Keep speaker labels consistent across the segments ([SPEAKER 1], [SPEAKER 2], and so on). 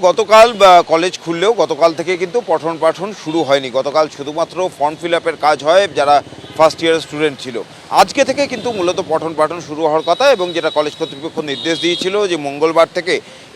[SPEAKER 1] গতকাল কলেজ খুললেও গতকাল থেকে কিন্তু পঠন পাঠন শুরু হয়নি। গতকাল শুধুমাত্র ফর্ম ফিল আপের কাজ হয় যারা ফার্স্ট ইয়ার স্টুডেন্ট ছিল। আজকে থেকে কিন্তু মূলত পঠন পাঠন শুরু হওয়ার কথা, এবং যেটা কলেজ কর্তৃপক্ষ নির্দেশ দিয়েছিল যে মঙ্গলবার থেকে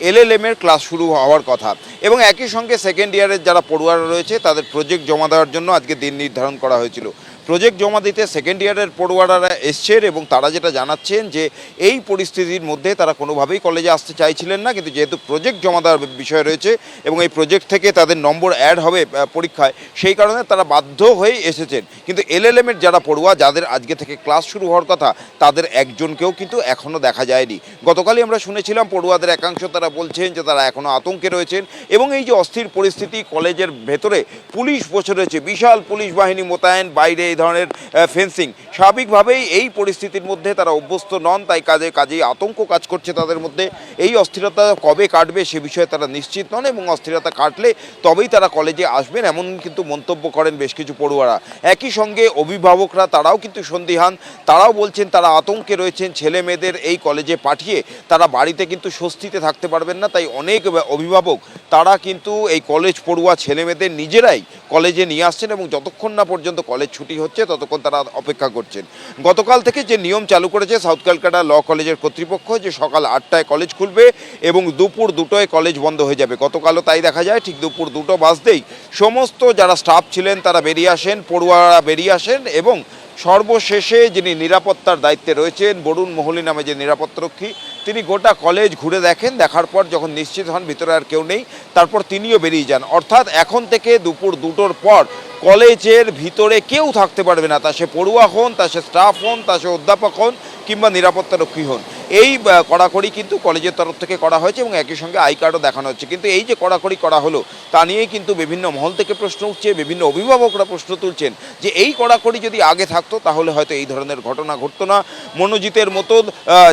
[SPEAKER 1] এলএলএম এর ক্লাস শুরু হওয়ার কথা। এবং একই সঙ্গে সেকেন্ড ইয়ারের যারা পড়ুয়ারা রয়েছে তাদের প্রজেক্ট জমা দেওয়ার জন্য আজকে দিন নির্ধারণ করা হয়েছিল। প্রজেক্ট জমা দিতে সেকেন্ড ইয়ারের পড়ুয়ারা এসছেন, এবং তারা যেটা জানাচ্ছেন যে এই পরিস্থিতির মধ্যে তারা কোনোভাবেই কলেজে আসতে চাইছিলেন না, কিন্তু যেহেতু প্রজেক্ট জমা দেওয়ার বিষয় রয়েছে এবং এই প্রজেক্ট থেকে তাদের নম্বর অ্যাড হবে পরীক্ষায়, সেই কারণে তারা বাধ্য হয়ে এসেছেন। কিন্তু এলএলএম এর যারা পড়ুয়া, যাদের আজকে থেকে ক্লাস শুরু হওয়ার কথা, তাদের একজনকেও কিন্তু এখনও দেখা যায়নি। গতকালই আমরা শুনেছিলাম পড়ুয়াদের একাংশ তারা বলছেন যে তারা এখনও আতঙ্কে রয়েছেন, এবং এই যে অস্থির পরিস্থিতি, কলেজের ভেতরে পুলিশ বসে রয়েছে, বিশাল পুলিশ বাহিনী মোতায়েন, বাইরে এই ধরনের ফেন্সিং। স্বাভাবিকভাবেই এই পরিস্থিতির মধ্যে তারা অভ্যস্ত নন, তাই কাজেই আতঙ্ক কাজ করছে তাদের মধ্যে। এই অস্থিরতা কবে কাটবে সে বিষয়ে তারা নিশ্চিত নন, এবং অস্থিরতা কাটলে তবেই তারা কলেজে আসবেন, এমন কিন্তু মন্তব্য করেন বেশ কিছু পড়ুয়ারা। একই সঙ্গে অভিভাবকরা তারাও কিন্তু সন্দিহান, তারাও বলছেন তারা আতঙ্কে রয়েছেন। ছেলে মেয়েদের এই কলেজে পাঠিয়ে তারা বাড়িতে কিন্তু স্বস্তিতে থাকতে পারবেন না, তাই অনেক অভিভাবক তারা কিন্তু এই কলেজ পড়ুয়া ছেলে মেয়েদের নিজেরাই কলেজে নিয়ে আসছেন, এবং যতক্ষণ না পর্যন্ত কলেজ ছুটি হচ্ছে ততক্ষণ তারা অপেক্ষা করছেন। গতকাল থেকে যে নিয়ম চালু করেছে সাউথ ক্যালকাটা ল কলেজের কর্তৃপক্ষ, যে সকাল 8টায় কলেজ খুলবে এবং দুপুর 2টোয় কলেজ বন্ধ হয়ে যাবে। গতকালও তাই দেখা যায়, ঠিক দুপুর 2টো বাজতেই সমস্ত যারা স্টাফ ছিলেন তারা বেরিয়ে আসেন, পড়ুয়ারা বেরিয়ে আসেন, এবং সর্বশেষে যিনি নিরাপত্তার দায়িত্বে রয়েছেন, বরুণ মোহলি নামে যে নিরাপত্তারক্ষী, তিনি গোটা কলেজ ঘুরে দেখেন। দেখার পর যখন নিশ্চিত হন ভিতরে আর কেউ নেই, তারপর তিনিও বেরিয়ে যান। অর্থাৎ এখন থেকে দুপুর 2টোর পর কলেজের ভিতরে কেউ থাকতে পারবে না, তা সে পড়ুয়া হন, তা সে স্টাফ হন, তা সে অধ্যাপক হন, কিংবা নিরাপত্তারক্ষী হন। এই কড়াকড়ি কিন্তু কলেজের তরফ থেকে করা হয়েছে, এবং একই সঙ্গে আই কার্ডও দেখানো হচ্ছে। কিন্তু এই যে কড়াকড়ি করা হলো, তা নিয়েই কিন্তু বিভিন্ন মহল থেকে প্রশ্ন উঠছে, বিভিন্ন অভিভাবকরা প্রশ্ন তুলছেন যে এই কড়াকড়ি যদি আগে থাকতো তাহলে হয়তো এই ধরনের ঘটনা ঘটতো না। মনোজিতের মতন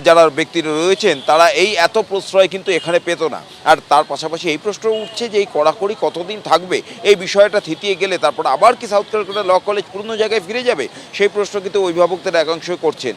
[SPEAKER 1] যারা ব্যক্তিরা রয়েছেন তারা এই এত প্রশ্রয় কিন্তু এখানে পেত না। আর তার পাশাপাশি এই প্রশ্ন উঠছে যে এই কড়াকড়ি কতদিন থাকবে, এই বিষয়টা থিতিয়ে গেলে তারপর আবার কি সাউথ ক্যালকাটা ল কলেজ পুরনো জায়গায় ফিরে যাবে, সেই প্রশ্ন কিন্তু অভিভাবকদের একাংশ করছেন।